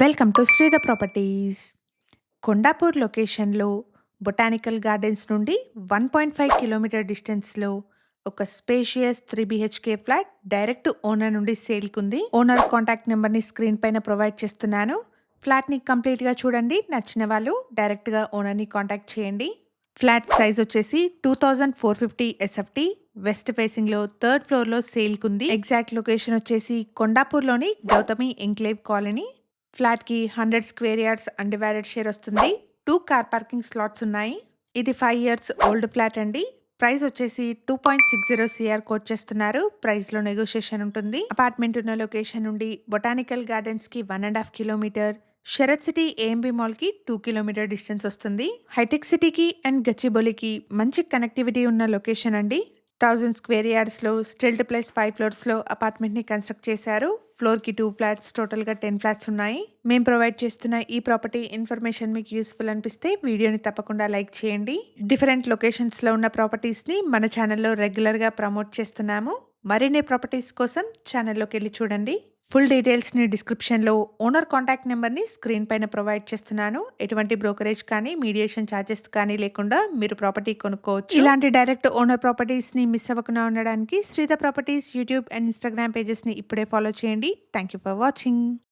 Welcome to Sridha properties. Kondapur లొకేషన్లో botanical gardens నుండి 1.5 kilometre డిస్టెన్స్లో ఒక spacious 3 BHK flat direct owner నుండి సేల్కుంది. ఓనర్ కాంటాక్ట్ నెంబర్ని స్క్రీన్ పైన ప్రొవైడ్ చేస్తున్నాను. ఫ్లాట్ని కంప్లీట్గా చూడండి. నచ్చిన వాళ్ళు డైరెక్ట్గా ఓనర్ని కాంటాక్ట్ చేయండి. ఫ్లాట్ సైజ్ వచ్చేసి 2450 SFT. వెస్ట్ ఫేసింగ్లో థర్డ్ ఫ్లోర్లో సేల్కుంది. ఎగ్జాక్ట్ లొకేషన్ వచ్చేసి కొండాపూర్లోని గౌతమి ఎంక్లేవ్ కాలనీ. ఫ్లాట్కి 100 స్క్వేర్ యార్డ్స్ అన్డివైడెడ్ షేర్ వస్తుంది. 2 కార్ పార్కింగ్ స్లాట్స్ ఉన్నాయి. ఇది 5 years ఓల్డ్ ఫ్లాట్ అండి. ప్రైస్ వచ్చేసి 2.60 CR కోట్ చేస్తున్నారు. ప్రైస్లో నెగోషియేషన్ ఉంటుంది. అపార్ట్మెంట్ ఉన్న లొకేషన్ నుండి బొటానికల్ గార్డెన్స్కి 1.5 కిలోమీటర్, శరత్ సిటీ AMB మాల్కి 2 కిలోమీటర్ డిస్టెన్స్ వస్తుంది. హైటెక్ సిటీకి అండ్ గచ్చిబౌలికి మంచి కనెక్టివిటీ ఉన్న లొకేషన్ అండి. 1000 స్క్వేర్ యార్డ్స్లో స్టిల్ట్ ప్లస్ 5 ఫ్లోర్స్లో అపార్ట్మెంట్ని కన్స్ట్రక్ట్ చేశారు. ఫ్లోర్కి 2 ఫ్లాట్స్, టోటల్గా 10 ఫ్లాట్స్ ఉన్నాయి. మేము ప్రొవైడ్ చేస్తున్న ఈ ప్రాపర్టీ ఇన్ఫర్మేషన్ మీకు యూస్ఫుల్ అనిపిస్తే వీడియోని తప్పకుండా లైక్ చేయండి. డిఫరెంట్ లొకేషన్స్లో ఉన్న ప్రాపర్టీస్ని మన ఛానల్లో రెగ్యులర్గా ప్రమోట్ చేస్తున్నాము. మరిన్ని ప్రాపర్టీస్ కోసం ఛానల్లోకి వెళ్ళి చూడండి. ఫుల్ డీటెయిల్స్ని డిస్క్రిప్షన్లో, ఓనర్ కాంటాక్ట్ నెంబర్ని స్క్రీన్ పైన ప్రొవైడ్ చేస్తున్నాను. ఎటువంటి బ్రోకరేజ్ కానీ మీడియేషన్ ఛార్జెస్ కానీ లేకుండా మీరు ప్రాపర్టీ కొనుక్కోవచ్చు. ఇలాంటి డైరెక్ట్ ఓనర్ ప్రాపర్టీస్ని మిస్ అవ్వకుండా ఉండడానికి శ్రీధ ప్రాపర్టీస్ యూట్యూబ్ అండ్ ఇన్స్టాగ్రామ్ పేజెస్ని ఇప్పుడే ఫాలో చేయండి. Thank you for watching.